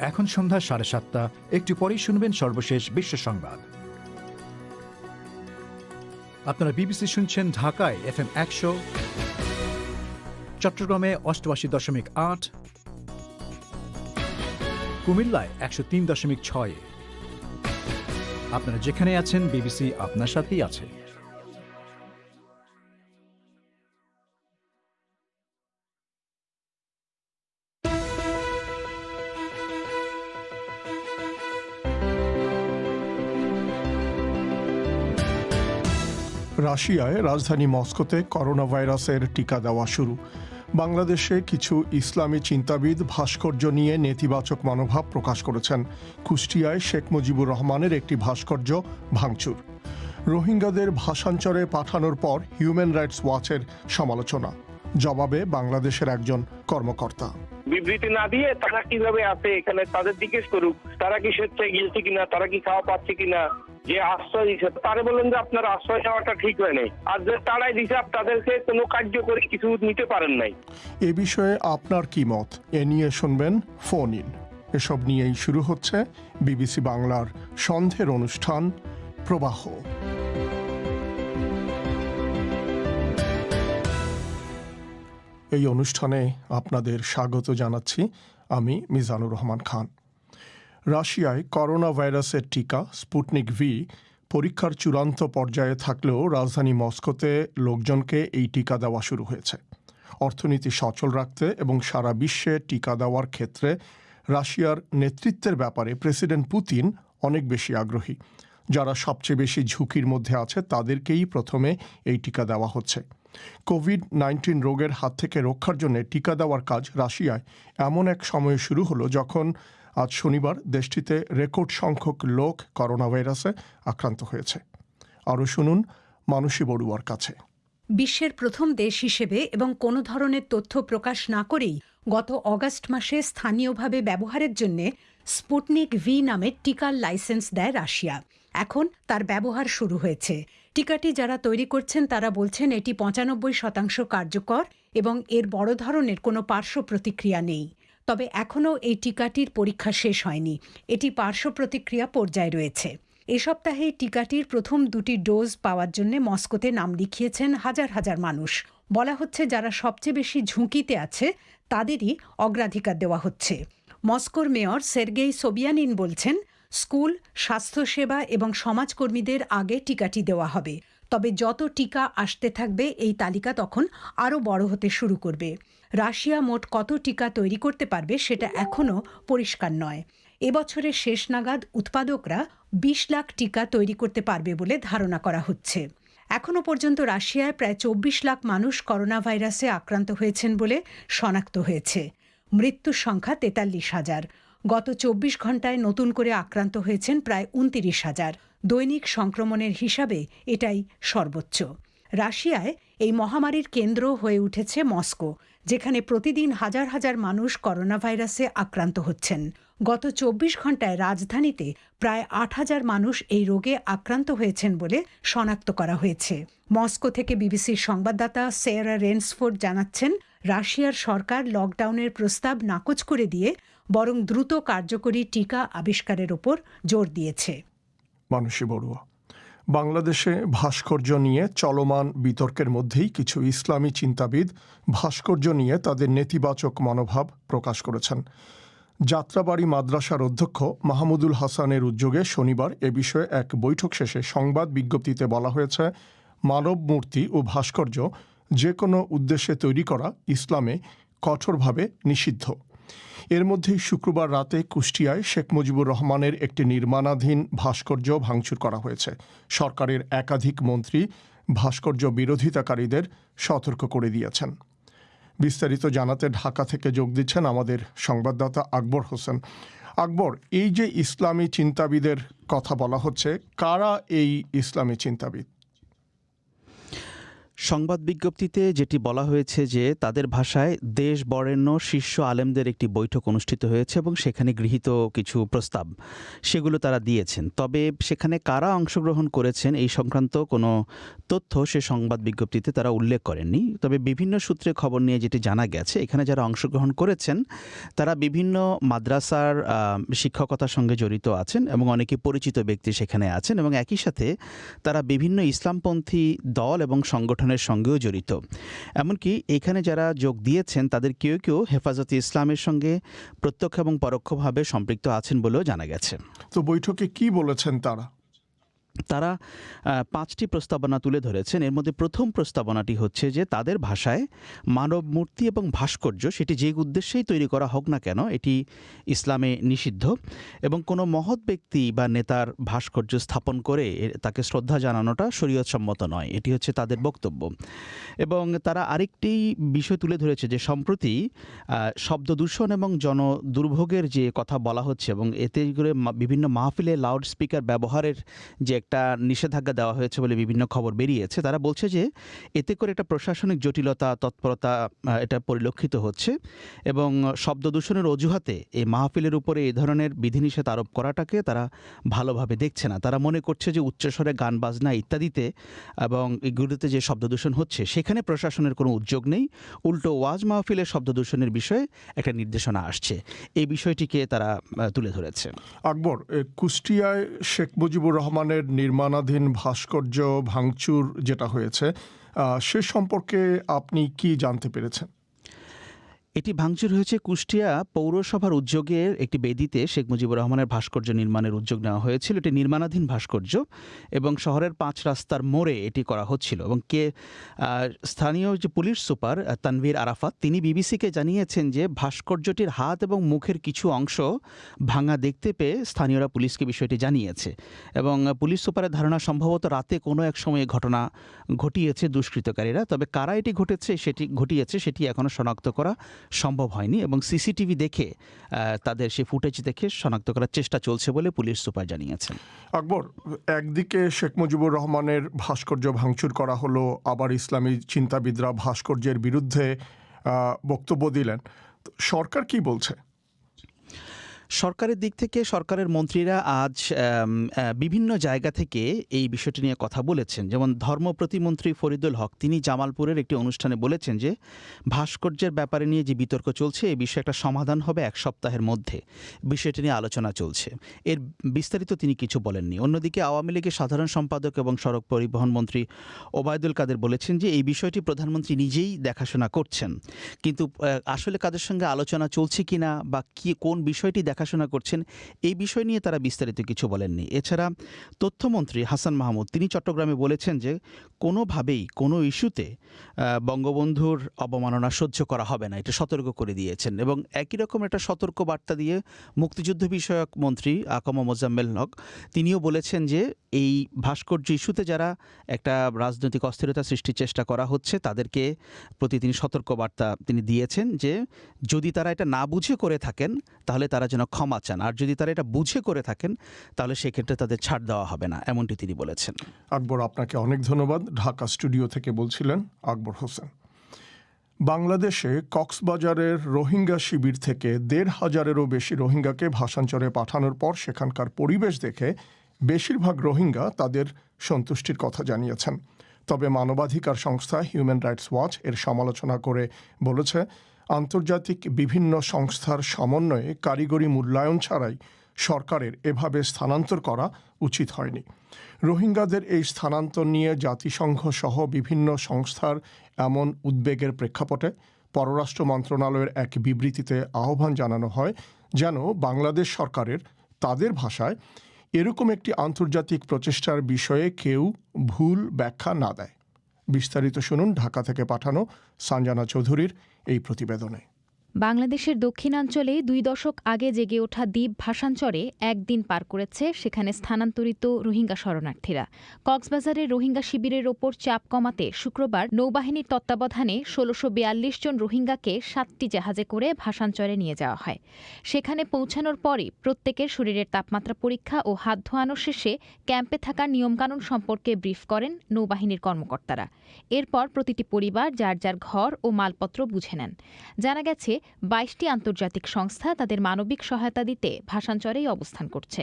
এখন সন্ধ্যা 7:30। একটু পরেই শুনবেন সর্বশেষ বিশ্ব সংবাদ। আপনারা বিবিসি শুনছেন ঢাকায় FM 100, চট্টগ্রামে 88.8, কুমিল্লায় 103.6। আপনারা যেখানে আছেন, বিবিসি আপনার সাথেই আছে। রাশিয়ায় রাজধানী মস্কোতে করোনা ভাইরাসের টিকা দেওয়া শুরু। বাংলাদেশে কিছু ইসলামী চিন্তাবিদ ভাস্কর্য নিয়ে নেতিবাচক মনোভাব প্রকাশ করেছেন। কুষ্টিয়ায় শেখ মুজিবুর রহমানের একটি ভাস্কর্য ভাঙচুর। রোহিঙ্গাদের ভাষান্তরে পাঠানোর পর হিউম্যান রাইটস ওয়াচের সমালোচনা। জবাবে বাংলাদেশের একজন কর্মকর্তা, বিবৃতি না দিয়ে তারা কিভাবে আছে এখানে তাদের জিজ্ঞেস করুক, তারা কি স্বেচ্ছায় গিয়েছে কিনা, তারা কি খাওয়া পাচ্ছে কিনা, যে আশ্রয় দিচ্ছে তারা বলেন যে আপনার আশ্রয় নেওয়াটা ঠিক হয় নাই, আর যে তারাই দিচ্ছে তাদেরকে কোনো কার্যকরী কিছু নিতে পারেন নাই। এ বিষয়ে আপনার কি মত? এ নিয়ে শুনবেন ফোন ইন। এসব নিয়েই শুরু হচ্ছে বিবিসি বাংলার সন্ধ্যের অনুষ্ঠান প্রবাহ। এই অনুষ্ঠানে আপনাদের স্বাগত জানাচ্ছি আমি মিজানুর রহমান খান। রাশিয়ায় করোনা ভাইরাসের টিকা স্পুটনিক ভি পরীক্ষার চূড়ান্ত পর্যায়ে থাকলেও রাজধানী মস্কোতে লোকজনকে এই টিকা দেওয়া শুরু হয়েছে। অর্থনীতি সচল রাখতে এবং সারা বিশ্বে টিকা দেওয়ার ক্ষেত্রে রাশিয়ার নেতৃত্বের ব্যাপারে প্রেসিডেন্ট পুতিন অনেক বেশি আগ্রহী। যারা সবচেয়ে বেশি ঝুঁকির মধ্যে আছে তাদেরকেই প্রথমে এই টিকা দেওয়া হচ্ছে। কোভিড-19 রোগের হাত থেকে রক্ষার জন্য টিকা দেওয়ার কাজ রাশিয়ায় এমন এক সময়ে শুরু হলো যখন আজ শনিবার দেশটিতে রেকর্ড সংখ্যক লোক করোনা ভাইরাসে আক্রান্ত হয়েছে। আরও শুনুন মানসী বড়ুয়ার কাছে। বিশ্বের প্রথম দেশ হিসেবে এবং কোনো ধরনের তথ্য প্রকাশ না করেই গত অগাস্ট মাসে স্থানীয়ভাবে ব্যবহারের জন্য স্পুটনিক ভি নামের টিকার লাইসেন্স দেয় রাশিয়া। এখন তার ব্যবহার শুরু হয়েছে। টিকাটি যারা তৈরি করছেন তারা বলছেন এটি 95% কার্যকর এবং এর বড় ধরনের কোনো পার্শ্ব প্রতিক্রিয়া নেই। তবে এখনও এই টিকাটির পরীক্ষা শেষ হয়নি। এটি পার্শ্ব প্রতিক্রিয়া পর্যায়ে রয়েছে। এ সপ্তাহে টিকাটির প্রথম 2টি ডোজ পাওয়ার জন্য মস্কোতে নাম লিখিয়েছেন হাজার হাজার মানুষ। বলা হচ্ছে যারা সবচেয়ে বেশি ঝুঁকিতে আছে তাদেরই অগ্রাধিকার দেওয়া হচ্ছে। মস্কোর মেয়র সের্গেই সোবিয়ানিন বলছেন, স্কুল, স্বাস্থ্যসেবা এবং সমাজকর্মীদের আগে টিকাটি দেওয়া হবে। তবে যত টিকা আসতে থাকবে এই তালিকা তখন আরও বড় হতে শুরু করবে। রাশিয়া মোট কত টিকা তৈরি করতে পারবে সেটা এখনও পরিষ্কার নয়। এবছরের শেষ নাগাদ উৎপাদকরা 20 লাখ টিকা তৈরি করতে পারবে বলে ধারণা করা হচ্ছে। এখনও পর্যন্ত রাশিয়ায় প্রায় 24 লাখ মানুষ করোনা ভাইরাসে আক্রান্ত হয়েছেন বলে শনাক্ত হয়েছে। মৃত্যুর সংখ্যা 43,000। গত 24 ঘণ্টায় নতুন করে আক্রান্ত হয়েছেন প্রায় 29,000। দৈনিক সংক্রমণের হিসাবে এটাই সর্বোচ্চ। রাশিয়ায় এই মহামারীর কেন্দ্র হয়ে উঠেছে মস্কো, যেখানে প্রতিদিন হাজার হাজার মানুষ করোনা ভাইরাসে আক্রান্ত হচ্ছেন। গত 24 ঘণ্টায় রাজধানীতে প্রায় 8,000 মানুষ এই রোগে আক্রান্ত হয়েছেন বলে শনাক্ত করা হয়েছে। মস্কো থেকে বিবিসির সংবাদদাতা সেরা রেন্সফোর্ড জানাচ্ছেন, রাশিয়ার সরকার লকডাউনের প্রস্তাব নাকচ করে দিয়ে বরং দ্রুত কার্যকরী টিকা আবিষ্কারের ওপর জোর দিয়েছে। মানসী বড়ুয়া। বাংলাদেশে ভাস্কর্য নিয়ে চলমান বিতর্কের মধ্যেই কিছু ইসলামী চিন্তাবিদ ভাস্কর্য নিয়ে তাদের নেতিবাচক মনোভাব প্রকাশ করেছেন। যাত্রাবাড়ি মাদ্রাসার অধ্যক্ষ মাহমুদুল হাসানের উদ্যোগে শনিবার এ বিষয়ে এক বৈঠক শেষে সংবাদ বিজ্ঞপ্তিতে বলা হয়েছে, মানব মূর্তি ও ভাস্কর্য যে কোনো উদ্দেশ্যে তৈরি করা ইসলামে কঠোরভাবে নিষিদ্ধ। এর মধ্যেই শুক্রবার রাতে কুষ্টিয়ায় শেখ মুজিবুর রহমানের একটি নির্মাণাধীন ভাস্কর্য ভাঙচুর করা হয়েছে। সরকারের একাধিক মন্ত্রী ভাস্কর্য বিরোধিতাকারীদের সতর্ক করে দিয়েছেন। বিস্তারিত জানাতে ঢাকা থেকে যোগ দিচ্ছেন আমাদের সংবাদদাতা আকবর হোসেন। আকবর, এই যে ইসলামী চিন্তাবিদের কথা বলা হচ্ছে, কারা এই ইসলামী চিন্তাবিদ? সংবাদ বিজ্ঞপ্তিতে যেটি বলা হয়েছে যে তাদের ভাষায় দেশ বরেণ্য শীর্ষ আলেমদের একটি বৈঠক অনুষ্ঠিত হয়েছে এবং সেখানে গৃহীত কিছু প্রস্তাব সেগুলো তারা দিয়েছেন। তবে সেখানে কারা অংশগ্রহণ করেছেন এই সংক্রান্ত কোনো তথ্য সে সংবাদ বিজ্ঞপ্তিতে তারা উল্লেখ করেননি। তবে বিভিন্ন সূত্রে খবর নিয়ে যেটি জানা গেছে, এখানে যারা অংশগ্রহণ করেছেন তারা বিভিন্ন মাদ্রাসার শিক্ষকতার সঙ্গে জড়িত আছেন এবং অনেকে পরিচিত ব্যক্তি সেখানে আছেন এবং একই সাথে তারা বিভিন্ন ইসলামপন্থী দল এবং সংগঠনের সঙ্গেও জড়িত। এমনকি এখানে যারা যোগ দিয়েছেন তাদের কেউ কেউ হেফাজতে ইসলামের সঙ্গে প্রত্যক্ষ এবং পরোক্ষভাবে সম্পৃক্ত আছেন বলেও জানা গেছে। তো বৈঠকে কি বলেছেন তারা? তারা 5টি প্রস্তাবনা তুলে ধরেছেন। এর মধ্যে প্রথম প্রস্তাবনাটি হচ্ছে যে তাদের ভাষায় মানব মূর্তি এবং ভাস্কর্য সেটি যে উদ্দেশ্যেই তৈরি করা হোক না কেন এটি ইসলামে নিষিদ্ধ এবং কোনো মহৎ ব্যক্তি বা নেতার ভাস্কর্য স্থাপন করে তাকে শ্রদ্ধা জানানোটা শরীয়তসম্মত নয়, এটি হচ্ছে তাদের বক্তব্য। এবং তারা আরেকটি বিষয় তুলে ধরেছে যে সম্প্রতি শব্দ দূষণ এবং দুর্ভোগের যে কথা বলা হচ্ছে এবং এতে করে বিভিন্ন মাহফিলে লাউড স্পিকার ব্যবহারের যে একটা নিষেধাজ্ঞা দেওয়া হয়েছে বলে বিভিন্ন খবর বেরিয়েছে। তারা বলছে যে এতে করে একটা প্রশাসনিক জটিলতা তৎপরতা এটা পরিলক্ষিত হচ্ছে এবং শব্দ দূষণের অজুহাতে এই মাহফিলের উপরে এই ধরনের বিধিনিষেধ আরোপ করাটাকে তারা ভালোভাবে দেখছে না। তারা মনে করছে যে উচ্চস্বরে গান বাজনা ইত্যাদিতে এবং এগুলোতে যে শব্দ দূষণ হচ্ছে সেখানে প্রশাসনের কোনো উদ্যোগ নেই, উল্টো ওয়াজ মাহফিলের শব্দ দূষণের বিষয়ে একটা নির্দেশনা আসছে। এই বিষয়টিকে তারা তুলে ধরেছে। আকবর, কুষ্টিয়ায় শেখ মুজিবুর রহমানের নির্মাণাধীন ভাস্কর্য ভাঙচুর যেটা হয়েছে সে সম্পর্কে আপনি কি জানতে পেরেছেন? এটি ভাঙচুর হয়েছে কুষ্টিয়া পৌরসভার উদ্যোগের একটি বেদিতে শেখ মুজিবুর রহমানের ভাস্কর্য নির্মাণের উদ্যোগ নেওয়া হয়েছিল। এটি নির্মাণাধীন ভাস্কর্য এবং শহরের 5 রাস্তার মোড়ে এটি করা হচ্ছিল এবং স্থানীয় যে পুলিশ সুপার তানভীর আরাফাত তিনি বিবিসিকে জানিয়েছেন যে ভাস্কর্যটির হাত এবং মুখের কিছু অংশ ভাঙা দেখতে পেয়ে স্থানীয়রা পুলিশকে বিষয়টি জানিয়েছে এবং পুলিশ সুপারের ধারণা সম্ভবত রাতে কোনো এক সময়ে ঘটনা ঘটিয়েছে দুষ্কৃতকারীরা। তবে কারা এটি ঘটিয়েছে সেটি এখনও শনাক্ত করা সম্ভব হয়নি এবং সিসিটিভি দেখে তাদের সেই ফুটেজ দেখে শনাক্ত করার চেষ্টা চলছে বলে পুলিশ সুপার জানিয়েছেন। আকবর, একদিকে শেখ মুজিবুর রহমানের ভাস্কর্য ভাঙচুর করা হলো, আবার ইসলামী চিন্তাবিদরা ভাস্কর্যের বিরুদ্ধে বক্তব্য দিলেন। সরকার কি বলছে? সরকারের দিক থেকে সরকারের মন্ত্রীরা আজ বিভিন্ন জায়গা থেকে এই বিষয়টি নিয়ে কথা বলেছেন। যেমন ধর্ম প্রতিমন্ত্রী ফরিদুল হক তিনি জামালপুরের একটি অনুষ্ঠানে বলেছেন যে ভাস্কর্যের ব্যাপারে নিয়ে যে বিতর্ক চলছে এই বিষয়ে একটা সমাধান হবে 1 সপ্তাহের মধ্যে, বিষয়টি নিয়ে আলোচনা চলছে। এর বিস্তারিত তিনি কিছু বলেননি। অন্যদিকে আওয়ামী লীগের সাধারণ সম্পাদক এবং সড়ক পরিবহন মন্ত্রী ওবায়দুল কাদের বলেছেন যে এই বিষয়টি প্রধানমন্ত্রী নিজেই দেখাশোনা করছেন, কিন্তু আসলে কাদের সঙ্গে আলোচনা চলছে কিনা বা কোন বিষয়টি দেখাশোনা করছেন এই বিষয় নিয়ে তারা বিস্তারিত কিছু বলেননি। এছাড়া তথ্যমন্ত্রী হাসান মাহমুদ তিনি চট্টগ্রামে বলেছেন যে কোনোভাবেই কোনো ইস্যুতে বঙ্গবন্ধুর অবমাননা সহ্য করা হবে না, এটা সতর্ক করে দিয়েছেন এবং একই রকম একটা সতর্ক বার্তা দিয়ে মুক্তিযুদ্ধ বিষয়ক মন্ত্রী আকম মোজাম্মেল হক তিনিও বলেছেন যে এই ভাস্কর্য ইস্যুতে যারা একটা রাজনৈতিক অস্থিরতা সৃষ্টির চেষ্টা করা হচ্ছে তাদেরকে প্রতি তিনি সতর্ক বার্তা তিনি দিয়েছেন যে যদি তারা এটা না বুঝে করে থাকেন তাহলে তারা যেন ক্ষমা চান, আর যদি তারা এটা বুঝে করে থাকেন তাহলে সেক্ষেত্রে তাদের ছাড় দেওয়া হবে না, এমনটি তিনি বলেছেন। আকবর, আপনাকে অনেক ধন্যবাদ। ঢাকা স্টুডিও থেকে বলছিলেন আকবর হোসেন। বাংলাদেশে কক্সবাজারের রোহিঙ্গা শিবির থেকে 1,500-এরও বেশি রোহিঙ্গাকে ভাসানচরে পাঠানোর পর সেখানকার পরিবেশ দেখে বেশিরভাগ রোহিঙ্গা তাদের সন্তুষ্টির কথা জানিয়েছেন। তবে মানবাধিকার সংস্থা হিউম্যান রাইটস ওয়াচ এর সমালোচনা করে বলেছে আন্তর্জাতিক বিভিন্ন সংস্থার সমন্বয়ে কারিগরি মূল্যায়ন ছাড়াই সরকারের এভাবে স্থানান্তর করা উচিত হয়নি। রোহিঙ্গাদের এই স্থানান্তর নিয়ে জাতিসংঘ সহ বিভিন্ন সংস্থার এমন উদ্বেগের প্রেক্ষাপটে পররাষ্ট্র মন্ত্রণালয়ের এক বিবৃতিতে আহ্বান জানানো হয় যেন বাংলাদেশ সরকারের তাদের ভাষায় এরকম একটি আন্তর্জাতিক প্রচেষ্টার বিষয়ে কেউ ভুল ব্যাখ্যা না দেয়। বিস্তারিত শুনুন ঢাকা থেকে পাঠানো সঞ্জনা চৌধুরীর এই প্রতিবেদনে। বাংলাদেশের দক্ষিণাঞ্চলে 2 দশক আগে জেগে ওঠা দ্বীপ ভাসানচরে একদিন পার করেছে সেখানে স্থানান্তরিত রোহিঙ্গা শরণার্থীরা। কক্সবাজারের রোহিঙ্গা শিবিরের ওপর চাপ কমাতে শুক্রবার নৌবাহিনীর তত্ত্বাবধানে ১৬৪২ জন রোহিঙ্গাকে 7টি জাহাজে করে ভাসানচরে নিয়ে যাওয়া হয়। সেখানে পৌঁছানোর পরই প্রত্যেকের শরীরের তাপমাত্রা পরীক্ষা ও হাত ধোয়ানো শেষে ক্যাম্পে থাকা নিয়মকানুন সম্পর্কে ব্রিফ করেন নৌবাহিনীর কর্মকর্তারা। এরপর প্রতিটি পরিবার যার যার ঘর ও মালপত্র বুঝে নেন। জানা গেছে 22টি আন্তর্জাতিক সংস্থা তাদের মানবিক সহায়তা দিতে ভাসানচরেই অবস্থান করছে।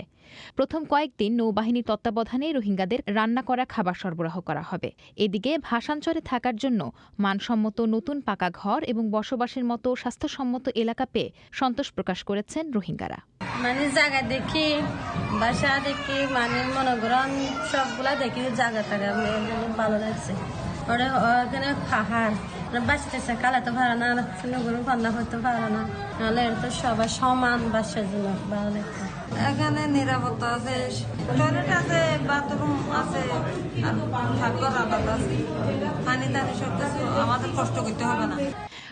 প্রথম কয়েকদিন নৌবাহিনীর তত্ত্বাবধানে রোহিঙ্গাদের রান্না করা খাবার সরবরাহ করা হবে। এদিকে ভাসানচরে থাকার জন্য মানসম্মত নতুন পাকা ঘর এবং বসবাসের মতো স্বাস্থ্যসম্মত এলাকা পেয়ে সন্তোষ প্রকাশ করেছেন রোহিঙ্গারা। মানে জায়গা দেখি, বাসা দেখি, মানে মনোগ্রাম সবগুলা দেখি, জায়গা টাকা ভালো লাগছে। ওখানে পাহাড় বাঁচতেছে, কালা তো ভালো না, নগর পান্না হইতে ভালো না, নাহলে তো সবাই সমান বাসার জন্য ভালো লাগছে। এখানে নিরাপত্তা আছে, টয়লেট আছে, বাথরুম আছে, থাকবার আবাদ আছে, পানি টানি সব কিছু, আমাদের কষ্ট করতে হবে না।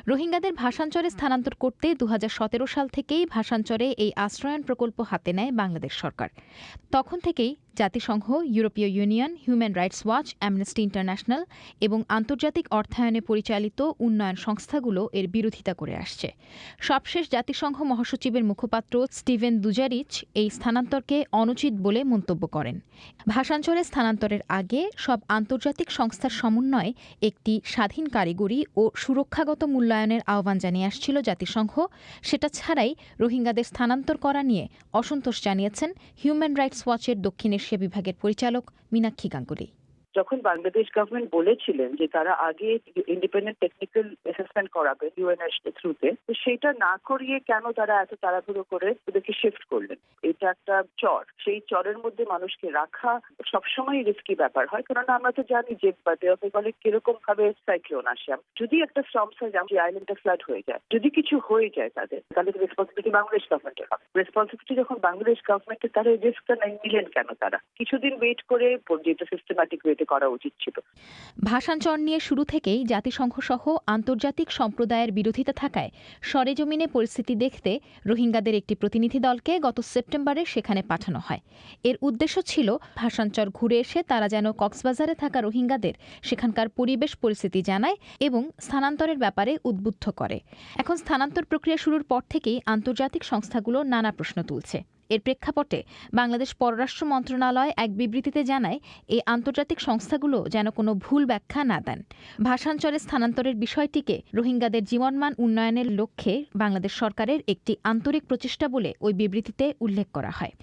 রোহিঙ্গাদের ভাসানচরে স্থানান্তর করতে 2017 সাল থেকেই ভাসানচরে এই আশ্রয়ন প্রকল্প হাতে নেয় বাংলাদেশ সরকার। তখন থেকেই জাতিসংঘ, ইউরোপীয় union, human rights watch, amnesty international এবং আন্তর্জাতিক অর্থায়নে পরিচালিত উন্নয়ন সংস্থাগুলো এর বিরোধিতা করে আসছে। সবশেষ জাতিসংঘ মহাসচিবের মুখপাত্র স্টিভেন দুজারিচ এই স্থানান্তরকে অনুচিত বলে মন্তব্য করেন। ভাসানচরে স্থানান্তরের আগে সব আন্তর্জাতিক সংস্থার সমন্বয়ে একটি স্বাধীন কারিগরি ও সুরক্ষাগত মূল্যায়নের আহ্বান জানিয়ে আসছিল জাতিসংঘ। সেটা ছাড়াই রোহিঙ্গাদের স্থানান্তর করা নিয়ে অসন্তোষ জানিয়েছেন হিউম্যান রাইটস ওয়াচের দক্ষিণ এশিয়া বিভাগের পরিচালক মীনাক্ষী গাঙ্গুলি। যখন বাংলাদেশ গভর্নমেন্ট বলেছিলেন যে তারা আগে ইন্ডিপেন্ডেন্ট টেকনিক্যাল অ্যাসেসমেন্ট করাবে ইউএনএস থ্রুতে, তো সেটা না করিয়ে কেন তারা এত তাড়াহুড়ো করে ওদেরকে শিফট করলেন? এটা একটা চর, সেই চরের মধ্যে মানুষকে রাখা সবসময় রিস্কি ব্যাপার হয়, কারণ আমরা তো জানি যে বে অফ বেঙ্গলে কিরকম ভাবে সাইক্লোন আসে। যদি একটা স্টর্ম সাইজ আইল্যান্ডটা ফ্লাড হয়ে যায়, যদি কিছু হয়ে যায় তাদের, তাহলে রেসপন্সিবিলিটি বাংলাদেশ গভর্নমেন্টের হবে। রেসপন্সিবিলিটি যখন বাংলাদেশ গভর্নমেন্টের, তাহলে রিস্কটা নিলেন কেন তারা? কিছুদিন ওয়েট করে যেটা সিস্টেম্যাটিক ওয়েতে করা উচিত ছিল। ভাসানচর নিয়ে শুরু থেকেই জাতিসংঘ সহ আন্তর্জাতিক সম্প্রদায়ের বিরোধিতা থাকায় সরেজমিনে পরিস্থিতি দেখতে রোহিঙ্গাদের একটি প্রতিনিধি দলকে গত সেপ্টেম্বরে সেখানে পাঠানো হয়। এর উদ্দেশ্য ছিল ভাসানচর ঘুরে এসে তারা যেন কক্সবাজারে থাকা রোহিঙ্গাদের সেখানকার পরিবেশ পরিস্থিতি জানায় এবং স্থানান্তরের ব্যাপারে উদ্বুদ্ধ করে। এখন স্থানান্তর প্রক্রিয়া শুরুর পর থেকেই আন্তর্জাতিক সংস্থাগুলো নানা প্রশ্ন তুলছে। এর প্রেক্ষাপটে বাংলাদেশ পররাষ্ট্র মন্ত্রণালয় এক বিবৃতিতে জানায়, এই আন্তর্জাতিক সংস্থাগুলো যেন কোনো ভুল ব্যাখ্যা না দেন। ভাসানচরে স্থানান্তরের বিষয়টিকে রোহিঙ্গাদের জীবনমান উন্নয়নের লক্ষ্যে বাংলাদেশ সরকারের একটি আন্তরিক প্রচেষ্টা বলে ওই বিবৃতিতে উল্লেখ করা হয়।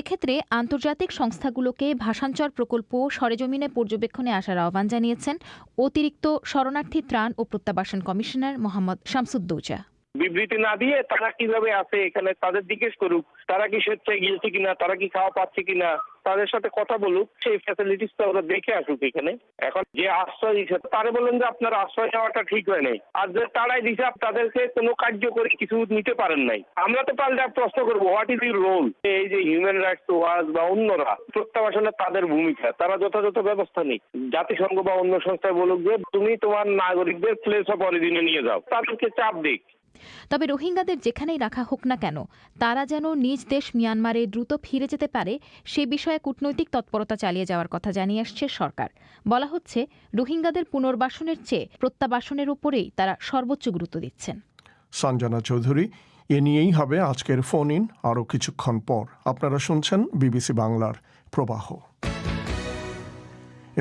এক্ষেত্রে আন্তর্জাতিক সংস্থাগুলোকে ভাসানচর প্রকল্প সরেজমিনে পর্যবেক্ষণে আসার আহ্বান জানিয়েছেন অতিরিক্ত শরণার্থী ত্রাণ ও প্রত্যাবাসন কমিশনার মোহাম্মদ শামসুদ্দৌজা। বিবৃতি না দিয়ে তারা কিভাবে আছে এখানে তাদের জিজ্ঞেস করুক, তারা কি স্বেচ্ছায় গিয়েছে কিনা, তারা কি খাওয়া পাচ্ছে কিনা, তাদের সাথে কথা বলুক, সেই ফ্যাসিলিটিস তো ওরা দেখে আসুক এখানে। এখন যে আশ্রয় দিচ্ছে তারা বলেন যে আপনার আশ্রয় নেওয়াটা ঠিক হয় নাই, আর যে তারাই দিচ্ছে তাদেরকে কোনো কার্যকরী কিছু নিতে পারেন নাই। আমরা তো পাল্টা প্রশ্ন করবো, হোয়াট ইজ ইউর রোল? এই যে হিউম্যান রাইটস ওয়াচ বা অন্যরা প্রত্যাবাসনের তাদের ভূমিকা, তারা যথাযথ ব্যবস্থা নেই। জাতিসংঘ বা অন্য সংস্থায় বলুক যে তুমি তোমার নাগরিকদের প্লেস অফ অরিজিনে নিয়ে যাও, তাদেরকে চাপ দিক। তবে রোহিঙ্গাদের যেখানেই রাখা হোক না কেন তারা যেন নিজ দেশ মিয়ানমারে দ্রুত ফিরে যেতে পারে সে বিষয়ে কূটনৈতিক তৎপরতা চালিয়ে যাওয়ার কথা জানিয়ে আসছে সরকার। বলা হচ্ছে, রোহিঙ্গাদের পুনর্বাসনের চেয়ে প্রত্যাবাসনের উপরেই তারা সর্বোচ্চ গুরুত্ব দিচ্ছেন। সঞ্জনা চৌধুরী। এ নিয়েই হবে আজকের ফোন ইন। আরও কিছুক্ষণ পর আপনারা শুনছেন বিবিসি বাংলার প্রবাহ।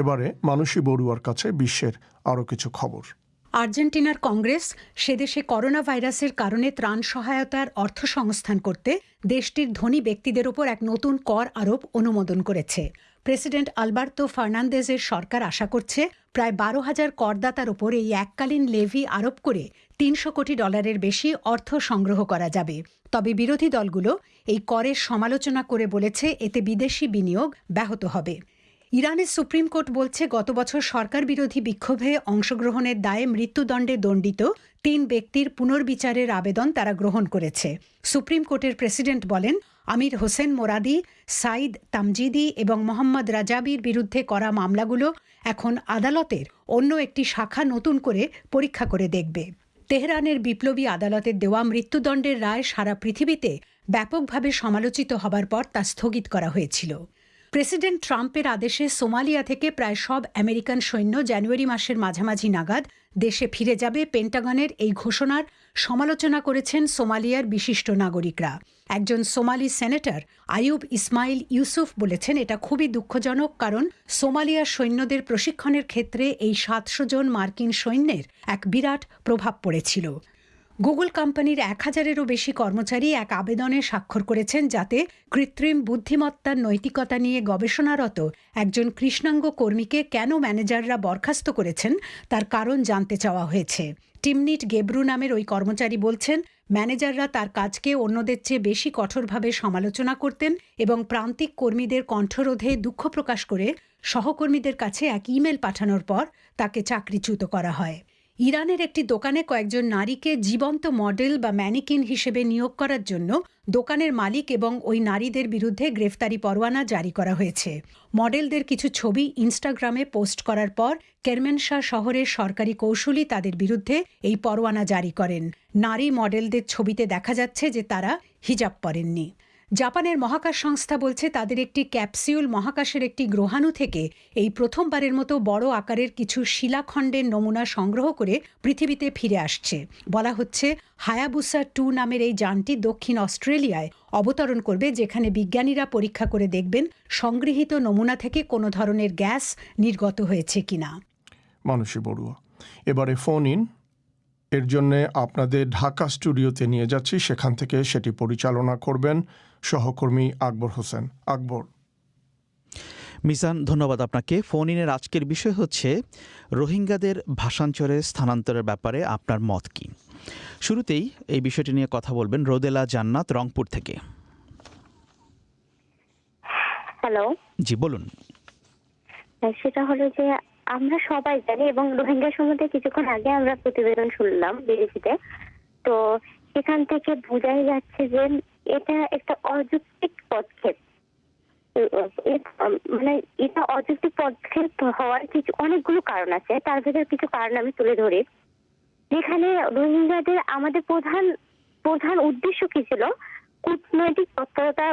এবারে মানসী বড়ুয়ার কাছে বিশ্বের আরও কিছু খবর। আর্জেন্টিনার কংগ্রেস সেদেশে করোনা ভাইরাসের কারণে ত্রাণ সহায়তার অর্থ সংস্থান করতে দেশটির ধনী ব্যক্তিদের ওপর এক নতুন কর আরোপ অনুমোদন করেছে। প্রেসিডেন্ট আলবার্তো ফার্নান্দেজের সরকার আশা করছে প্রায় 12,000 করদাতার ওপর এই এককালীন লেভি আরোপ করে $300 কোটি বেশি অর্থ সংগ্রহ করা যাবে। তবে বিরোধী দলগুলো এই করের সমালোচনা করে বলেছে এতে বিদেশি বিনিয়োগ ব্যাহত হবে। ইরানের সুপ্রিম কোর্ট বলছে গত বছর সরকার বিরোধী বিক্ষোভে অংশগ্রহণের দায়ে মৃত্যুদণ্ডে দণ্ডিত 3 ব্যক্তির পুনর্বিচারের আবেদন তারা গ্রহণ করেছে। সুপ্রিম কোর্টের প্রেসিডেন্ট বলেন, আমির হোসেন মোরাদি, সাইদ তামজিদি এবং মোহাম্মদ রাজাবির বিরুদ্ধে করা মামলাগুলো এখন আদালতের অন্য একটি শাখা নতুন করে পরীক্ষা করে দেখবে। তেহরানের বিপ্লবী আদালতের দেওয়া মৃত্যুদণ্ডের রায় সারা পৃথিবীতে ব্যাপকভাবে সমালোচিত হবার পর তা স্থগিত করা হয়েছিল। প্রেসিডেন্ট ট্রাম্পের আদেশে সোমালিয়া থেকে প্রায় সব আমেরিকান সৈন্য জানুয়ারি মাসের মাঝামাঝি নাগাদ দেশে ফিরে যাবে। পেন্টাগনের এই ঘোষণার সমালোচনা করেছেন সোমালিয়ার বিশিষ্ট নাগরিকরা। একজন সোমালি সেনেটর আইয়ুব ইসমাইল ইউসুফ বলেছেন, এটা খুবই দুঃখজনক, কারণ সোমালিয়ার সৈন্যদের প্রশিক্ষণের ক্ষেত্রে এই 700 জন মার্কিন সৈন্যের এক বিরাট প্রভাব পড়েছিল। গুগল কোম্পানির 1000-এরও বেশি কর্মচারী এক আবেদনে স্বাক্ষর করেছেন, যাতে কৃত্রিম বুদ্ধিমত্তার নৈতিকতা নিয়ে গবেষণারত একজন কৃষ্ণাঙ্গ কর্মীকে কেন ম্যানেজাররা বরখাস্ত করেছেন তার কারণ জানতে চাওয়া হয়েছে। টিমনিট গেব্রু নামের ওই কর্মচারী বলছেন, ম্যানেজাররা তার কাজকে অন্যদের চেয়ে বেশি কঠোরভাবে সমালোচনা করতেন এবং প্রান্তিক কর্মীদের কণ্ঠরোধে দুঃখ প্রকাশ করে সহকর্মীদের কাছে এক ইমেল পাঠানোর পর তাকে চাকরিচ্যুত করা হয়। ইরানের একটি দোকানে কয়েকজন নারীকে জীবন্ত মডেল বা ম্যানিকিন হিসেবে নিয়োগ করার জন্য দোকানের মালিক এবং ওই নারীদের বিরুদ্ধে গ্রেফতারি পরোয়ানা জারি করা হয়েছে। মডেলদের কিছু ছবি ইনস্টাগ্রামে পোস্ট করার পর কেরমেনশাহ শহরের সরকারি কৌঁসুলি তাদের বিরুদ্ধে এই পরোয়ানা জারি করেন। নারী মডেলদের ছবিতে দেখা যাচ্ছে যে তারা হিজাব পরেননি। জাপানের মহাকাশ সংস্থা বলছে, তাদের একটি ক্যাপসিউল মহাকাশের একটি গ্রহাণু থেকে এই প্রথমবারের মতো বড় আকারের কিছু শিলাখণ্ডের নমুনা সংগ্রহ করে পৃথিবীতে ফিরে আসছে। বলা হচ্ছে, হায়াবুসা 2 নামের এই যানটি দক্ষিণ অস্ট্রেলিয়ায় অবতরণ করবে, যেখানে বিজ্ঞানীরা পরীক্ষা করে দেখবেন সংগৃহীত নমুনা থেকে কোনো ধরনের গ্যাস নির্গত হয়েছে কিনা। মানসী বড়ুয়া, এবারে ফোন ইন এর জন্য আপনাদের ঢাকা স্টুডিওতে নিয়ে যাচ্ছি। সেখান থেকে সেটি পরিচালনা করবেন সহকর্মী আকবর হোসেন। আকবর। মিজান, ধন্যবাদ আপনাকে। ফোন ইনের আজকের বিষয় হচ্ছে রোহিঙ্গাদের ভাষাঞ্চলে স্থানান্তরের ব্যাপারে আপনার মত কি। শুরুতেই এই বিষয়টি নিয়ে কথা বলবেন রোদেলা জান্নাত রংপুর থেকে। হ্যালো, জি বলুন। সেটা হলো যে আমরা সবাই জানি এবং রোহিঙ্গা সম্বন্ধে কিছুক্ষণ আগে আমরা প্রতিবেদন শুনলাম বিবিসিতে, তো সেখান থেকে বোঝাই যাচ্ছে যে এটা একটা অযৌক্তিক পদক্ষেপ। মানে এটা অযৌক্তিক পদক্ষেপ হওয়ার কিছু অনেকগুলো কারণ আছে, তার ভিতরে কিছু কারণ আমি তুলে ধরি। যেখানে রোহিঙ্গাদের আমাদের প্রধান উদ্দেশ্য কি ছিল, কূটনৈতিক তৎপরতা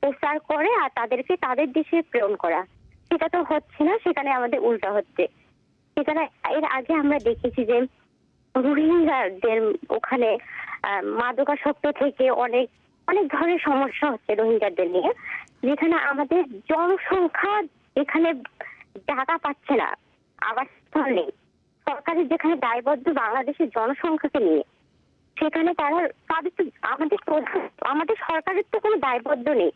প্রচার করে আর তাদেরকে তাদের দেশে প্রেরণ করা। সেটা তো হচ্ছে না, সেখানে আমাদের উল্টা হচ্ছে। সেখানে এর আগে আমরা দেখেছি যে রোহিঙ্গাদের ওখানে মাদকাসক্ত থেকে অনেক ধরনের সমস্যা হচ্ছে রোহিঙ্গাদের নিয়ে, যেখানে আমাদের জনসংখ্যা এখানে জায়গা পাচ্ছে না, আবাসস্থল নেই। সরকারের যেখানে দায়বদ্ধ বাংলাদেশের জনসংখ্যাকে নিয়ে, সেখানে তাদের তো আমাদের সরকারের তো কোনো দায়বদ্ধ নেই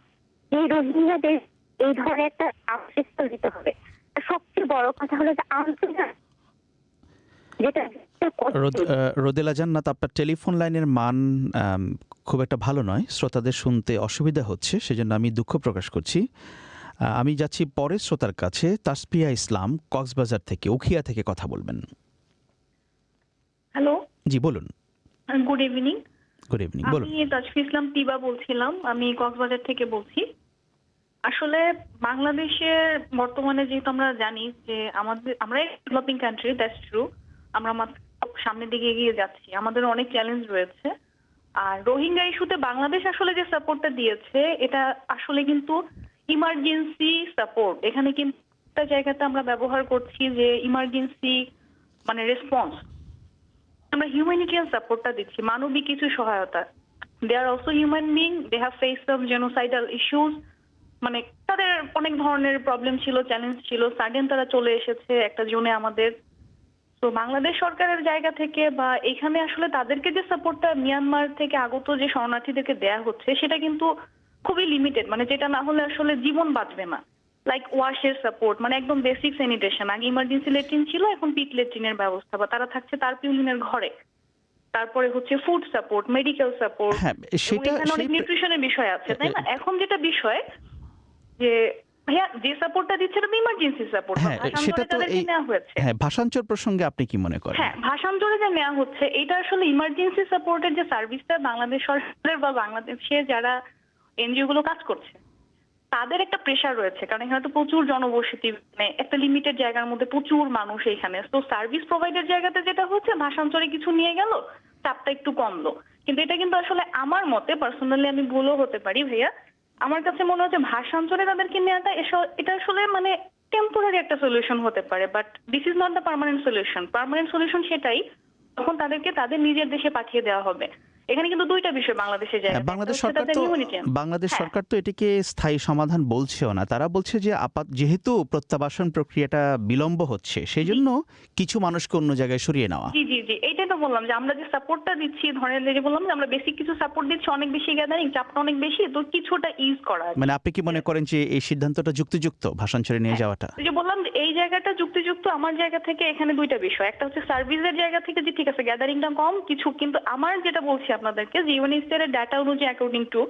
যে রোহিঙ্গাদের এই ধরনের একটা আবাসস্থল দিতে হবে। সবচেয়ে বড় কথা হলো যে আন্তর্জাতিক যেটা রোদেলা জান্নাত, আপনার টেলিফোন লাইনের মান খুব একটা ভালো নয়, শ্রোতাদের শুনতে অসুবিধা হচ্ছে, সেজন্য আমি দুঃখ প্রকাশ করছি। আমি যাচ্ছি পরের শ্রোতার কাছে। তাসপিয়া ইসলাম কক্সবাজার থেকে, উখিয়া থেকে কথা বলবেন। হ্যালো, জি বলুন। Good evening. গুড ইভিনিং, বলুন। আমি তাসফি ইসলাম টিবা বলছিলাম, আমি কক্সবাজার থেকে বলছি। আসলে বাংলাদেশের বর্তমানে যেহেতু আমরা জানি যে আমরা ডেভেলপিং কান্ট্রি, দ্যাটস ট্রু, আমরা সামনের দিকে এগিয়ে যাচ্ছি, আমাদের অনেক চ্যালেঞ্জ রয়েছে। আর রোহিঙ্গা ইস্যুতে বাংলাদেশ আসলে যে সাপোর্টটা দিয়েছে, এটা আসলে কিন্তু ইমার্জেন্সি সাপোর্ট। এখানে কিন্তু একটা জায়গাতে আমরা ব্যবহার করছি যে ইমার্জেন্সি মানে রেসপন্স, আমরা হিউম্যানিটেরিয়ান সাপোর্টটা দিচ্ছি, মানবিক কিছু সহায়তা। They are also human being, they have face some genocidal issues, মানে তাদের অনেক ধরনের প্রবলেম ছিল, চ্যালেঞ্জ ছিল, সাডেন তারা চলে এসেছে একটা জোনে আমাদের। তো বাংলাদেশ সরকারের জায়গা থেকে বা এখানে আসলে তাদেরকে যে সাপোর্টটা মিয়ানমার থেকে আগত যে শরণার্থীদেরকে দেয়া হচ্ছে, সেটা কিন্তু খুবই লিমিটেড, মানে যেটা না হলে আসলে জীবন বাঁচবে না। লাইক ওয়াশের সাপোর্ট, মানে একদম বেসিক স্যানিটেশন। আগে ইমার্জেন্সি লেট্রিন ছিল, এখন পিট লেট্রিনের ব্যবস্থা, বা তারা থাকছে তারপিউলিনের ঘরে। তারপরে হচ্ছে ফুড সাপোর্ট, মেডিকেল সাপোর্ট, এখানে অনেক নিউট্রিশনের বিষয় আছে, তাই না? এখন যেটা বিষয় যে ভাইয়া যে সাপোর্টটা দিচ্ছে এটা ইমার্জেন্সি সাপোর্ট, সেটা তো নেওয়া হয়েছে। হ্যাঁ, ভাষাঞ্চল প্রসঙ্গে আপনি কি মনে করেন? হ্যাঁ, ভাষাঞ্চলে যে নেওয়া হচ্ছে, এটা আসলে ইমার্জেন্সি সাপোর্টের যে সার্ভিসটা বাংলাদেশ সরকারের বা বাংলাদেশে যারা এনজিও গুলো কাজ করছে তাদের একটা প্রেশার রয়েছে, কারণ এখানে তো প্রচুর জনবসতি, মানে একটা লিমিটেড জায়গার মধ্যে প্রচুর মানুষ এখানে। তো সার্ভিস প্রোভাইডার জায়গাতে যেটা হচ্ছে ভাষান্তরে কিছু নিয়ে গেল, চাপটা একটু কমলো। কিন্তু এটা কিন্তু আসলে আমার মতে, পার্সোনালি আমি ভুলও হতে পারি ভাইয়া, আমার কাছে মনে হচ্ছে ভাষান্তরে তাদেরকে নেওয়াটা এটা আসলে মানে টেম্পোরারি একটা সলিউশন হতে পারে, but this is not the permanent solution. Permanent solution সেটাই তখন তাদেরকে তাদের নিজের দেশে পাঠিয়ে দেওয়া হবে। এখানে কিন্তু দুইটা বিষয় বাংলাদেশের জায়গায়। বাংলাদেশ সরকার তো এটিকে স্থায়ী সমাধান বলছেও না, তারা বলছে যে যেহেতু প্রত্যাবাসন প্রক্রিয়াটা বিলম্ব হচ্ছে সেই জন্য কিছু মানুষকে অন্য জায়গায় সরিয়ে নেওয়া। জি জি জি, এইটাই তো বললাম যে আমরা যে সাপোর্টটা দিচ্ছি, ধরেন যে বললাম যে আমরা বেসিক কিছু সাপোর্ট দিচ্ছি, অনেক বেশি গ্যাদারিং, চাপটা অনেক বেশি, তো কিছুটা ইজ করা। মানে আপনি কি মনে করেন যে এই সিদ্ধান্তটা যুক্তিযুক্ত ভাষান্তরে নিয়ে যাওয়াটা? যে বললাম যে এই জায়গাটা যুক্তিযুক্ত আমার জায়গা থেকে। এখানে দুইটা বিষয়, একটা হচ্ছে সার্ভিসের জায়গা থেকে যে ঠিক আছে গ্যাদারিংটা কম কিছু, কিন্তু আমার যেটা বলছি আপনাদেরকে যে ইউএনএইচসিআর এর ডাটা অনুযায়ী অ্যাকর্ডিং টু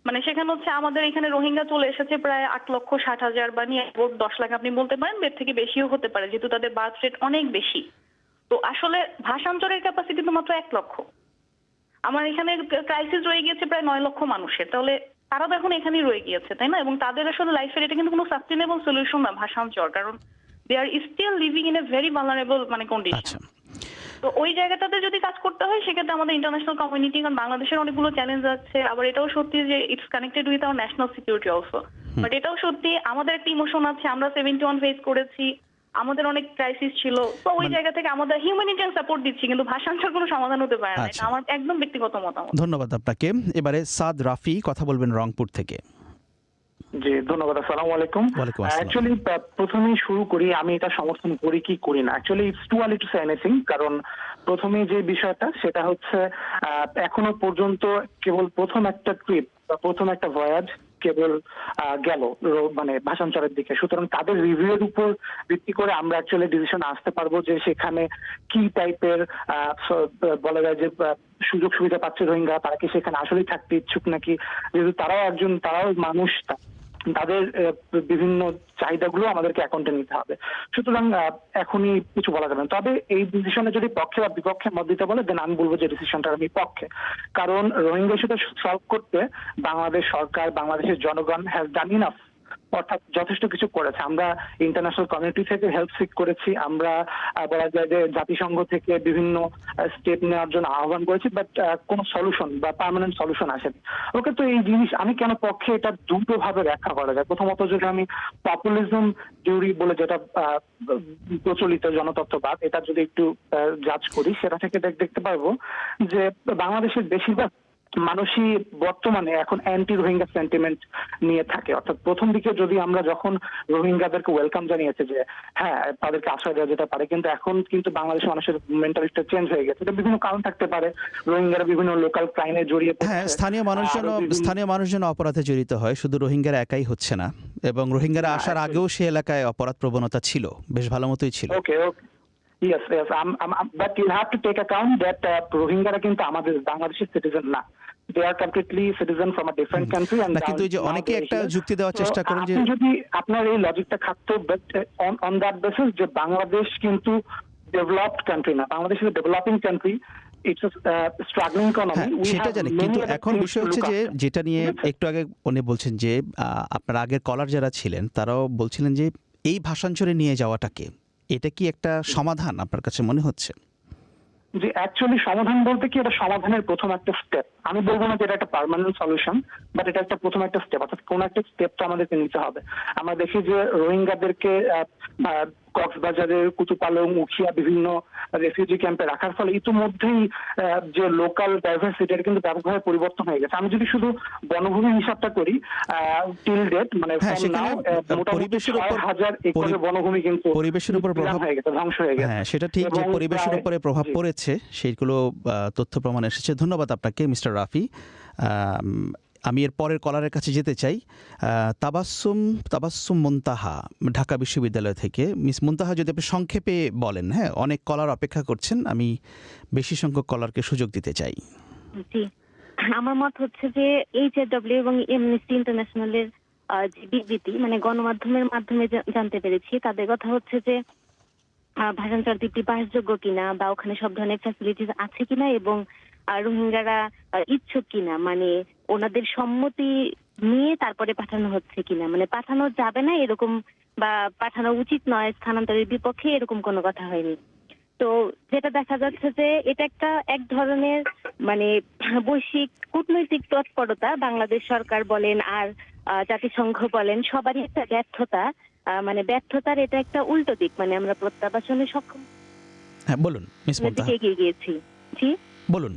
মানে সেখানে হচ্ছে আমাদের এখানে রোহিঙ্গা চলে এসেছে প্রায় 8,60,000 বা নিয়ে 10 লাখ আপনি বলতে পারেন, এর থেকে বেশিও হতে পারে যেহেতু তাদের বার্থ রেট অনেক বেশি। তো আসলে ভাষান্তরের ক্যাপাসিটি তো মাত্র 1 লক্ষ। আমার এখানে ক্রাইসিস রয়ে গিয়েছে প্রায় 9 লক্ষ মানুষের, তাহলে তারা তো এখন এখানেই রয়ে গিয়েছে, তাই না? এবং তাদের আসলে লাইফের এটা কিন্তু কোনো সাস্টেনেবল সলিউশন না ভাষান্তর, কারণ they are still living in a very vulnerable মানে কন্ডিশন। তো ওই জায়গাটাতে যদি কাজ করতে হয় সেক্ষেত্রে আমাদের ইন্টারন্যাশনাল কমিউনিটি, কারণ বাংলাদেশের অনেকগুলো চ্যালেঞ্জ আছে, আবার এটাও সত্যি যে it's connected with our national security also. But এটাও সত্যি আমাদের একটা ইমোশন আছে, আমরা 71 ফেস করেছি, আমাদের অনেক ক্রাইসিস ছিল, তো ওই জায়গা থেকে আমাদের হিউম্যানিটেরিয়ান সাপোর্ট দিচ্ছি, কিন্তু ভাষান্তর কোনো সমাধান হতে পারে না। এটা আমার একদম ব্যক্তিগত মতামত। ধন্যবাদ আপনাকে। এবারে সাদ রাফি কথা বলবেন রংপুর থেকে। জি ধন্যবাদ, আসসালামু আলাইকুম। অ্যাকচুয়ালি প্রথমেই শুরু করি, আমি এটা সমর্থন করি কি করি না। Actually it's too early to say anything, কারণ প্রথমে যে বিষয়টা সেটা হচ্ছে এখনো পর্যন্ত কেবল প্রথম একটা ট্রিপ বা প্রথম একটা ভয়েজ কেবল গেল মানে ভাষান্তরের দিকে। সুতরাং তাদের রিভিউয়ের উপর ভিত্তি করে আমরা অ্যাকচুয়ালি ডিসিশন আসতে পারবো যে সেখানে কি টাইপের বলা যায় যে সুযোগ সুবিধা পাচ্ছে রোহিঙ্গা, তারা কি সেখানে আসলেই থাকতে ইচ্ছুক নাকি, যেহেতু তারাও মানুষ, তাদের বিভিন্ন চাহিদাগুলো আমাদেরকে অ্যাকাউন্টে নিতে হবে। সুতরাং এখনই কিছু বলা যাবে না। তবে এই ডিসিশনে যদি পক্ষে বা বিপক্ষে মত দিতে বলে দেন আমি বলবো যে ডিসিশনটার আমি পক্ষে, কারণ রোহিঙ্গা ইস্যুটা সলভ করতে বাংলাদেশ সরকার, বাংলাদেশের জনগণ হ্যাজ ডান ইনাফ, অর্থাৎ যথেষ্ট কিছু করেছে। আমরা ইন্টারন্যাশনাল কমিউনিটি থেকে হেল্প সিক করেছি, আমরা বলা যায় যে জাতিসংঘ থেকে বিভিন্ন স্টেপ নেওয়ার জন্য আহ্বান করেছি, বাট কোনো সলিউশন বা পার্মানেন্ট সলিউশন আসেনি। ওকে, তো এই জিনিস আমি কেন পক্ষে এটা দুটো ভাবে ব্যাখ্যা করা যায়। প্রথমত যদি আমি পপুলিজম থিওরি বলে যেটা প্রচলিত জনতত্ত্ববাদ, এটা যদি একটু জাজ করি সেটা থেকে দেখতে পারবো যে বাংলাদেশের বেশিরভাগ মানুষই বর্তমানে এখন অ্যান্টি রোহিঙ্গা সেন্টিমেন্ট নিয়ে থাকে। অর্থাৎ প্রথম দিকে যদি আমরা যখন রোহিঙ্গাদেরকে ওয়েলকাম জানিয়েছে যে হ্যাঁ তাদেরকে আশ্রয় দেওয়া যেতে পারে, কিন্তু এখন কিন্তু বাংলাদেশের মানুষের মেন্টালিটিটা চেঞ্জ হয়ে গেছে। এটা বিভিন্ন কারণ থাকতে পারে, রোহিঙ্গারা বিভিন্ন লোকাল ক্রাইমে জড়িয়ে পড়ছে। হ্যাঁ, স্থানীয় মানুষজন অপরাধে জড়িত হয়, শুধু রোহিঙ্গারা একাই হচ্ছে না, এবং রোহিঙ্গারা আসার আগেও সে এলাকায় অপরাধ প্রবণতা ছিল, বেশ ভালো মতোই ছিল। ওকে Yes, but you have to take account that রোহিঙ্গারা কিন্তু আমাদের বাংলাদেশের সিটিজেন না, they are completely citizen from a different country and কিন্তু এই যে অনেকে একটা যুক্তি দেওয়ার চেষ্টা করেন যে যদি আপনার এই লজিকটা থাকতো, বাট অন দ্যাট বেসিস যে বাংলাদেশ কিন্তু ডেভেলপড কান্ট্রি না, Bangladesh is developing country, struggling economy. সেটা জানি, কিন্তু এখন বিষয় হচ্ছে যে যেটা নিয়ে একটু আগে উনি বলছেন যে আপনার আগের কলার যারা ছিলেন তারাও বলছিলেন যে এই ভাষান্তরে নিয়ে যাওয়াটাকে, এটা কি একটা সমাধান আপনার কাছে মনে হচ্ছে? যে অ্যাকচুয়ালি সমাধান বলতে কি, এটা সমাধানের প্রথম একটা স্টেপ। আমি বলবো না যে এটা একটা পার্মানেন্ট সলিউশন, বাট এটা একটা প্রথম একটা স্টেপ, অর্থাৎ কোন একটা স্টেপ তো আমাদেরকে নিতে হবে। আমরা দেখি যে রোহিঙ্গাদেরকে কক্সবাজারের কুতুপালং, উখিয়া বিভিন্ন রেফিউজি ক্যাম্পে রাখার ফলে ইতিমধ্যেই যে লোকাল ডাইভার্সিটি এটা কিন্তু ব্যাপকভাবে পরিবর্তন হয়ে গেছে। আমি যদি শুধু বনভূমি হিসাবটা করি টিল ডেট, মানে পরিবেশের উপর 6,000 একরের বনভূমি কিন্তু পরিবেশের উপর প্রভাব হয়ে গেছে, ধ্বংস হয়ে গেছে। হ্যাঁ, সেটা ঠিক যে পরিবেশের উপরে প্রভাব পড়েছে, সেইগুলো তথ্য প্রমাণ এসেছে। ধন্যবাদ আপনাকে মিস্টার রাফি। আমি এর পরের কলারের কাছে যেতে চাই। তাবাসসুম মুনতাহা ঢাকা বিশ্ববিদ্যালয় থেকে। মিস মুনতাহা, যদি আপনি সংক্ষেপে বলেন। হ্যাঁ, অনেক কলার অপেক্ষা করছেন, আমি বেশি সংখ্যক কলারকে সুযোগ দিতে চাই। জি, আমার মত হচ্ছে যে HRW এবং অ্যামনেস্টি ইন্টারন্যাশনালের যে বিবৃতি, মানে গণমাধ্যমের মাধ্যমে জানতে পেরেছি, তাদের কথা হচ্ছে যে ভাষান্তর দ্বীপটি বাসযোগ্য কিনা বা ওখানে সব ধরনের ফ্যাসিলিটিস আছে কিনা এবং রোহিঙ্গারা ইচ্ছুক কিনা, মানে ওনাদের সম্মতি নিয়ে তারপরে পাঠানো হচ্ছে কিনা, মানে পাঠানো যাবে না এরকম বা পাঠানো উচিত নয় স্থানান্তরের বিপক্ষে এরকম কোনো কথা হয়নি। তো যেটা দেখা যাচ্ছে যে এটা একটা এক ধরনের মানে বৈশ্বিক কূটনৈতিক তৎপরতা, বাংলাদেশ সরকার বলেন আর জাতিসংঘ বলেন সবারই একটা ব্যর্থতা, মানে ব্যর্থতার এটা একটা উল্টো দিক, মানে আমরা প্রত্যাবাসনে সক্ষম হ্যাঁ বলুন মিস মুনতাহা, এগিয়ে গিয়েছি। জি বলুন।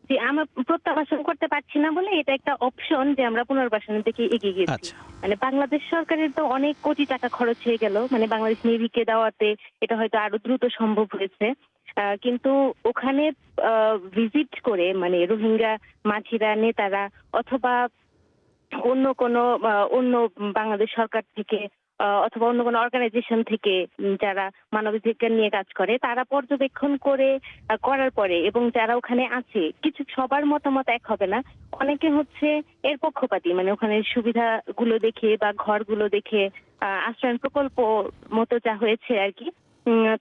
যে আমরা প্রত্যাবাসন করতে পারছি না বলে এটা একটা অপশন যে আমরা পুনর্বাসনের দিকে এগিয়ে গেছি। আচ্ছা মানে বাংলাদেশ সরকারের তো অনেক কোটি টাকা খরচ হয়ে গেল, মানে বাংলাদেশ নেভিকে দেওয়াতে এটা হয়তো আরো দ্রুত সম্ভব হয়েছে, কিন্তু ওখানে ভিজিট করে মানে রোহিঙ্গা মাঝিরা নেতারা অথবা অন্য কোনো অন্য বাংলাদেশ সরকার থেকে অথবা অন্য কোনো অর্গানাইজেশন থেকে যারা মানবাধিকার নিয়ে কাজ করে তারা পর্যবেক্ষণ করে করার পরে এবং যারা ওখানে আছে কিছু সবার মতামত এক হবে না, অনেকে হচ্ছে এর পক্ষপাতী, মানে ওখানে সুবিধাগুলো দেখে বা ঘরগুলো দেখে আশ্রয়ণ প্রকল্প মতো যা হয়েছে আর কি,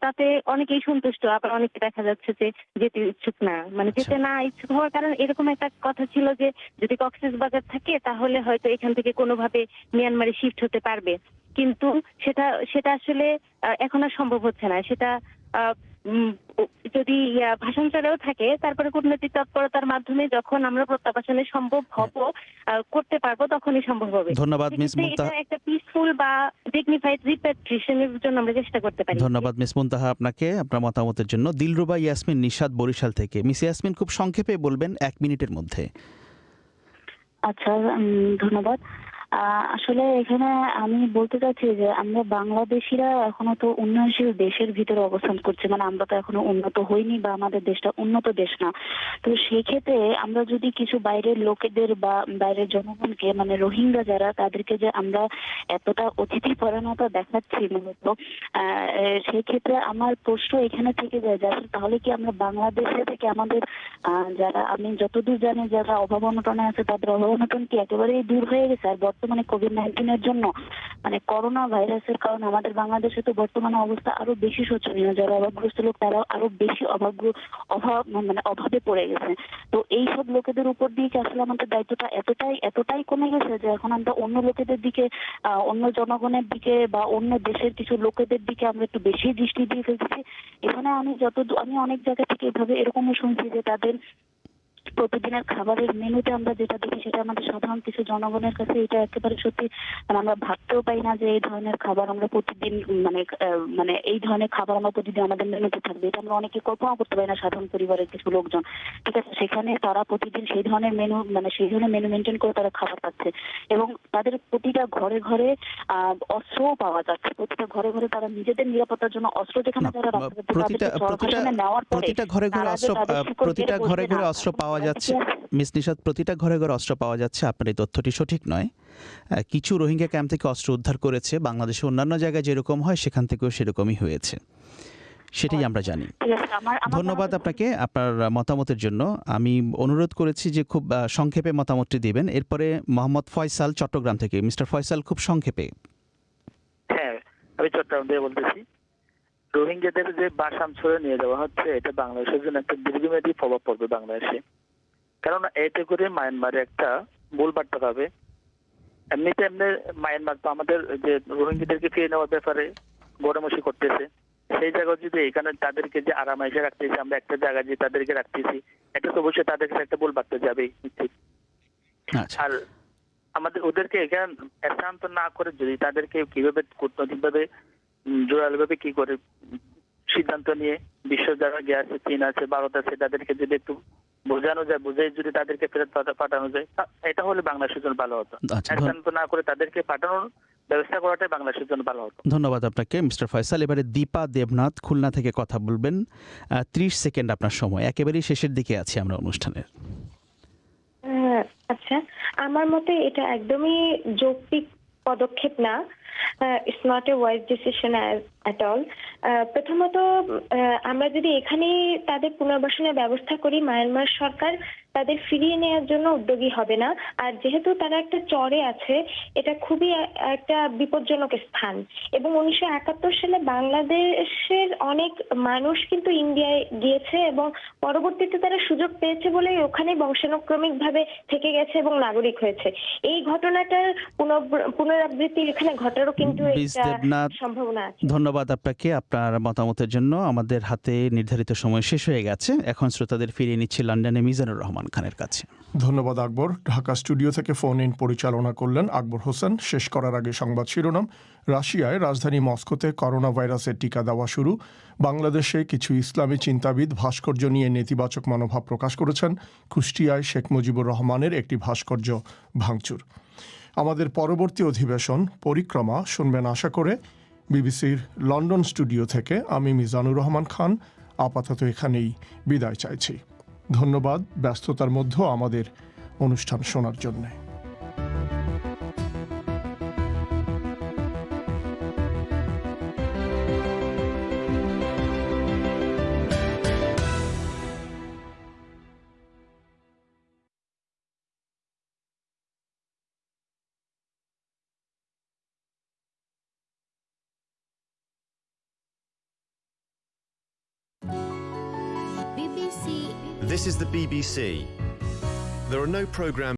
তাতে অনেকেই সন্তুষ্ট, আবার অনেকে দেখা যাচ্ছে যে যেতে ইচ্ছুক না, মানে যেতে না ইচ্ছুক হওয়ার কারণ এরকম একটা কথা ছিল যে যদি কক্সবাজার থাকে তাহলে হয়তো এখান থেকে কোনোভাবে মিয়ানমারে শিফট হতে পারবে, কিন্তু সেটা আসলে এখন আর সম্ভব হচ্ছে না। সেটা যদি ভাষান্তরেও থাকে তারপরে কূটনৈতিক তৎপরতার মাধ্যমে যখন আমরা প্রত্যাবাসনে সম্ভব হব করতে পারবো তখনই সম্ভব হবে। ধন্যবাদ মিস মুনতাহা, এটা একটা পিসফুল বা ডিগনিফাইড রিপ্যাট্রিয়েশনের জন্য আমরা চেষ্টা করতে পারি। ধন্যবাদ মিস মুনতাহা আপনাকে আপনার মতামতের জন্য। দিলরুবা ইয়াসমিন নিশাত বরিশাল থেকে। মিস ইয়াসমিন খুব সংক্ষেপে বলবেন 1 মিনিটের মধ্যে। আচ্ছা ধন্যবাদ। আসলে এখানে আমি বলতে চাচ্ছি যে আমরা বাংলাদেশিরা এখনো তো উন্নয়নশীল দেশের ভিতরে অবস্থান করছি, মানে আমরা তো এখনো উন্নত হইনি বা আমাদের দেশটা উন্নত দেশ না। তো সেই ক্ষেত্রে আমরা যদি কিছু বাইরের লোকেদের বা বাইরের জনগণকে মানে রোহিঙ্গা যারা তাদেরকে যে আমরা এতটা অতিথি পরায়ণতা দেখাচ্ছি মূলত, সেই ক্ষেত্রে আমার প্রশ্ন এখানে থেকে যায় যে তাহলে কি আমরা বাংলাদেশে থেকে আমাদের যারা আমি যতদূর জানি যারা অভাব অনটনে আছে তাদের অভাব অনটন কি একেবারেই দূর হয়ে গেছে? আর বর্তমানে কোভিড-19 এর জন্য মানে করোনা ভাইরাসের কারণে আমাদের বাংলাদেশে তো বর্তমানে অবস্থা আরো বেশি শোচনীয়, যারা অভাবগ্রস্ত লোক তারা আরো বেশি অভাবে পড়ে গেছে। তো এই সব লোকেদের উপর দিয়ে আসলে আমাদের দায়িত্বটা এতটাই কমে গেছে যে এখন আমরা অন্য লোকেদের দিকে অন্য জনগণের দিকে বা অন্য দেশের কিছু লোকেদের দিকে আমরা একটু বেশি দৃষ্টি দিয়ে ফেলতেছি। এখানে আমি অনেক জায়গা থেকে এরকমও শুনছি যে তাদের প্রতিদিনের খাবারের মেনুতে আমরা যেটা দেখি সেটা আমাদের সাধারণ কিছু জনগণের কাছে এটা একেবারে সত্যি আমরা ভাবতেও পাই না যে এই ধরনের খাবার আমরা প্রতিদিন মানে এই ধরনের খাবার আমরা প্রতিদিন আমাদের মেনুতে থাকবে, এটা আমরা অনেকে কল্পনা করতে পারি না সাধারণ পরিবারের কিছু লোকজন। ঠিক আছে, সেখানে তারা প্রতিদিন সেই ধরনের মেনু মেনটেন করে তারা খাবার পাচ্ছে এবং তাদের প্রতিটা ঘরে ঘরে অস্ত্রও পাওয়া যাচ্ছে, প্রতিটা ঘরে ঘরে তারা নিজেদের নিরাপত্তার জন্য অস্ত্র যেখানে তারা প্রতিটা ঘরে ঘরে অস্ত্র পাওয়া যাচ্ছে। মিস নিশাত, প্রতিটা ঘরে ঘরে অস্ত্র পাওয়া যাচ্ছে, আপনার এই তথ্যটি সঠিক নয়। কিছু রোহিঙ্গা ক্যাম্প থেকে অস্ত্র উদ্ধার করেছে, বাংলাদেশের অন্যান্য জায়গায় যেরকম হয় সেখান থেকেও সেরকমই হয়েছে, সেটাই আমরা জানি। ধন্যবাদ আপনাকে আপনার মতামতের জন্য। আমি অনুরোধ করেছি যে খুব সংক্ষেপে মতামতটি দিবেন। এরপরে মোহাম্মদ ফয়সাল চট্টগ্রাম থেকে। মিস্টার ফয়সাল খুব সংক্ষেপে। হ্যাঁ, আমি চট্টগ্রাম থেকে বলতেছি। রোহিঙ্গাদের যে বাসাম ছড়ে নিয়ে যাওয়া হচ্ছে এটা বাংলাদেশের জন্য একটা দীর্ঘমেয়াদী প্রভাব পড়বে বাংলাদেশে, কারণ এতে করে মায়ানমারে একটা ভুল বার্তা পাবে। এমনি মায়ানমার তো আমাদের যে রোহিঙ্গাদেরকে ফিরে নেওয়ার ব্যাপারে গড়ামসি করতেছে, সেই জায়গায় যদি এখানে তাদেরকে যে আরামাইশে রাখতেছি আমরা একটা জায়গায় যে তাদেরকে রাখতেছি, এটা তো অবশ্যই তাদের কাছে একটা ভুল বার্তা যাবেই। আর আমাদের ওদেরকে এখানে স্থানান্তর না করে যদি তাদেরকে কিভাবে কূটনৈতিক ভাবে জোরালো ভাবে কি করে সিদ্ধান্ত নিয়ে বিশ্ব যারা গিয়ে আছে, চীন আছে, ভারত আছে, তাদেরকে যদি একটু বোঝানো যায়, বুঝাই যদি তাদেরকে ফেরত পাঠানো যায়, এটা হলে বাংলাদেশের জন্য ভালো হতো। স্থানান্তর না করে তাদেরকে পাঠানোর ব্যবস্থা করাটাই বাংলাদেশের জন্য ভালো হতো। ধন্যবাদ আপনাকে মিস্টার ফয়সাল। এবারে দীপা দেবনাথ খুলনা থেকে কথা বলবেন। 30 সেকেন্ড আপনার সময়, একেবারেই শেষের দিকে আছি আমরা অনুষ্ঠানের। আচ্ছা, আমার মতে এটা একদমই যৌক্তিক পদক্ষেপ না। It's not a wise decision at all. প্রথমত আমরা যদি এখানে তাদের পুনর্বাসনের ব্যবস্থা করি, মায়ানমার সরকার তাদের ফিরিয়ে নেওয়ার জন্য উদ্যোগী হবে না। আর যেহেতু তারা একটা চরে আছে, এটা খুবই একটা বিপজ্জনক স্থান। এবং 1971 সালে বাংলাদেশের অনেক মানুষ কিন্তু ইন্ডিয়ায় গিয়েছে এবং পরবর্তীতে তারা সুযোগ পেয়েছে বলে ওখানে বংশানুক্রমিক ভাবে থেকে গেছে এবং নাগরিক হয়েছে। এই ঘটনাটার পুনরাবৃত্তি এখানে ঘটারও কিন্তু একটা সম্ভাবনা আছে। ধন্যবাদ আপনাকে আপনার মতামতের জন্য। আমাদের হাতে নির্ধারিত সময় শেষ হয়ে গেছে। এখন শ্রোতাদের ফিরিয়ে নিচ্ছি লন্ডনে মিজানুর রহমান খানের কাছে। ধন্যবাদ আকবর। ঢাকা স্টুডিও থেকে ফোন ইন পরিচালনা করলেন আকবর হোসেন। শেষ করার আগে সংবাদ শিরোনাম। রাশিয়ায় রাজধানী মস্কোতে করোনা ভাইরাসের টিকা দেওয়া শুরু। বাংলাদেশে কিছু ইসলামী চিন্তাবিদ ভাস্কর্য নিয়ে নেতিবাচক মনোভাব প্রকাশ করেছেন। কুষ্টিয়ায় শেখ মুজিবুর রহমানের একটি ভাস্কর্য ভাঙচুর। আমাদের পরবর্তী অধিবেশন পরিক্রমা শুনবেন আশা করে। বিবিসির লন্ডন স্টুডিও থেকে আমি মিজানুর রহমান খান আপাতত এখানেই বিদায় চাইছি। ধন্যবাদ ব্যস্ততার মধ্যেও আমাদের অনুষ্ঠান শোনার জন্য। This is the BBC. There are no programmes